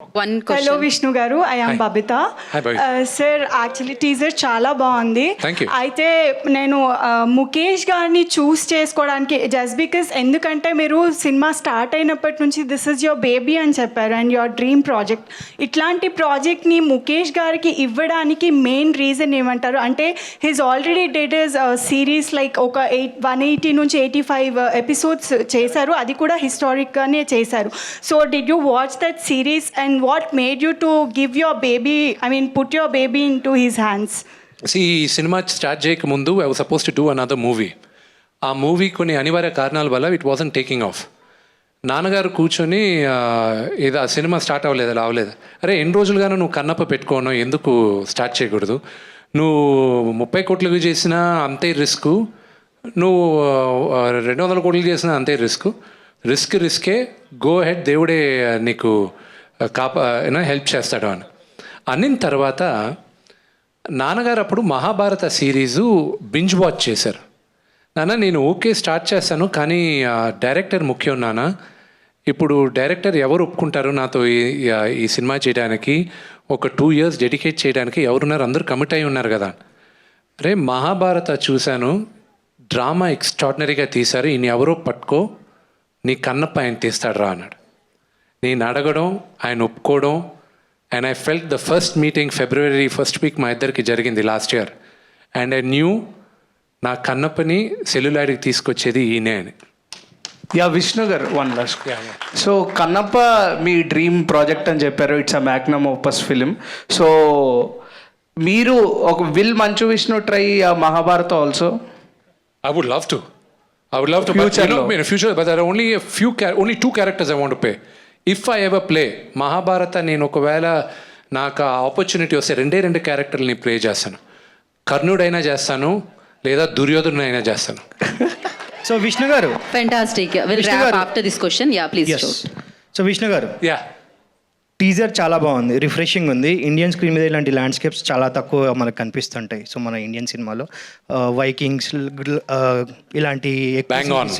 One hello question. Vishnu గారు, I am Hi. Babita. Hi, Babita. Sir actually teaser చాలా బాగుంది. Thank you. అయితే నేను ముఖేష్ గారిని చూస్ చేసుకోవడానికి జస్ట్ బికాస్, ఎందుకంటే మీరు సినిమా స్టార్ట్ అయినప్పటి నుంచి దిస్ ఇస్ యువర్ బేబీ అని చెప్పారు అండ్ యువర్ డ్రీమ్ ప్రాజెక్ట్. ఇట్లాంటి ప్రాజెక్ట్ని ముఖేష్ గారికి ఇవ్వడానికి మెయిన్ రీజన్ ఏమంటారు? అంటే his already dead is series like ఒక 180 నుంచి 85 ఎపిసోడ్స్ చేశారు, అది కూడా హిస్టారిక్గానే చేశారు. So did you watch that series and what made you to give your baby, put your baby into his hands? ఈ సినిమా స్టార్ట్ చేయకముందు I was suppose to do another movie. ఆ మూవీ కొన్ని అనివార్య కారణాల వల్ల ఇట్ వాజంట్ టేకింగ్ ఆఫ్. నాన్నగారు కూర్చొని ఏదో ఆ సినిమా స్టార్ట్ అవ్వలేదు, అవ్వలేదు. అరే ఎన్ని రోజులుగానో నువ్వు కన్నప్ప పెట్టుకోను, ఎందుకు స్టార్ట్ చేయకూడదు? నువ్వు 30 కోట్లకు చేసినా అంతే రిస్క్, నువ్వు 200 కోట్లు చేసినా అంతే రిస్కే, గో హెడ్, దేవుడే నీకు హెల్ప్ చేస్తాడు అని అనిన తర్వాత నాన్నగారు అప్పుడు మహాభారత సిరీజు బింజ్ వాచ్ చేశారు. నాన్న నేను ఓకే స్టార్ట్ చేస్తాను, కానీ డైరెక్టర్ ముఖ్యం నాన్న. ఇప్పుడు డైరెక్టర్ ఎవరు ఒప్పుకుంటారు నాతో ఈ సినిమా చేయడానికి, ఒక 2 years డెడికేట్ చేయడానికి ఎవరున్నారు? అందరూ కమిట్ అయి ఉన్నారు కదా. అరే మహాభారత చూశాను, డ్రామా ఎక్స్ట్రాడినరీగా తీశారు, ఈయన ఎవరో పట్టుకో, నీ కన్నప్ప ఆయన తీస్తాడు రా అన్నాడు. నేను అడగడం, ఆయన ఒప్పుకోవడం, and I felt the first meeting February 1st week మా ఇద్దరికి జరిగింది last year. And I knew నా కన్నప్పని సెల్యులాయిడ్కి తీసుకొచ్చేది ఈయనే అని. విష్ణు గారు, వన్ లాస్ట్. సో కన్నప్ప మీ డ్రీమ్ ప్రాజెక్ట్ అని చెప్పారు, it's a Magnum opus film. So మీరు ఒక Manchu Vishnu try Mahabharata also? I would love to. Future Future, but there are only 2 characters I want to play. If I ever play Mahabharata, నేను ఒకవేళ నాకు ఆ opportunity వస్తే 2 క్యారెక్టర్ని ప్లే చేస్తాను. కర్ణుడైనా చేస్తాను, లేదా దుర్యోధనుడైనా చేస్తాను. సో విష్ణు గారు, Fantastic. We'll Vishnu wrap garu. after this question. Yeah, please. Yes. shoot. So Vishnu గారు, యా టీజర్ చాలా బాగుంది, రిఫ్రెషింగ్ ఉంది. ఇండియన్ స్క్రీన్ మీద ఇలాంటి ల్యాండ్స్కేప్స్ చాలా తక్కువ మనకు కనిపిస్తుంటాయి. సో మన ఇండియన్ సినిమాలో వైకింగ్స్ ఇలాంటి Bang on.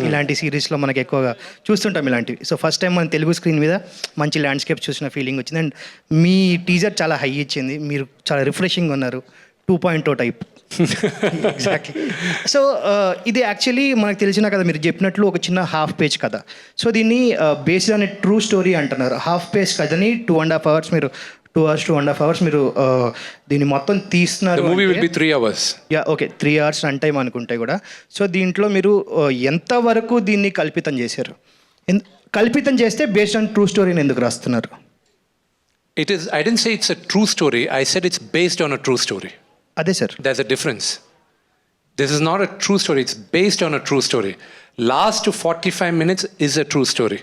ఇలాంటి సిరీస్లో మనకి ఎక్కువగా చూస్తుంటాం ఇలాంటివి. సో ఫస్ట్ టైం మన తెలుగు స్క్రీన్ మీద మంచి ల్యాండ్స్కేప్ చూసిన ఫీలింగ్ వచ్చింది. అండ్ మీ టీజర్ చాలా హై ఇచ్చింది, మీరు చాలా రిఫ్రెషింగ్ ఉన్నారు, 2.0 టైప్. ఎగ్జాక్ట్లీ. సో ఇది యాక్చువల్లీ మనకు తెలిసిన కదా, మీరు చెప్పినట్లు ఒక చిన్న హాఫ్ పేజ్ కథ. సో దీన్ని బేస్డ్ అనే ట్రూ స్టోరీ అంటున్నారు. హాఫ్ పేజ్ కథని 2.5 hours మీరు 2 hours 2.5 hours మీరు దీన్ని మొత్తం తీస్తున్నారు. The movie will be 3 hours. Yeah, okay, 3 hours run time అనుకుంటే కూడా. సో దీంట్లో మీరు ఎంతవరకు దీన్ని కల్పితం చేశారు? కల్పితం చేస్తే బేస్డ్ ఆన్ ట్రూ స్టోరీని ఎందుకు రాస్తున్నారు? I didn't say it's a true story. I said it's based on a true story. అదే sir. There's a difference. This is not a true story. It's based on a true story. Last 45 minutes is a true story.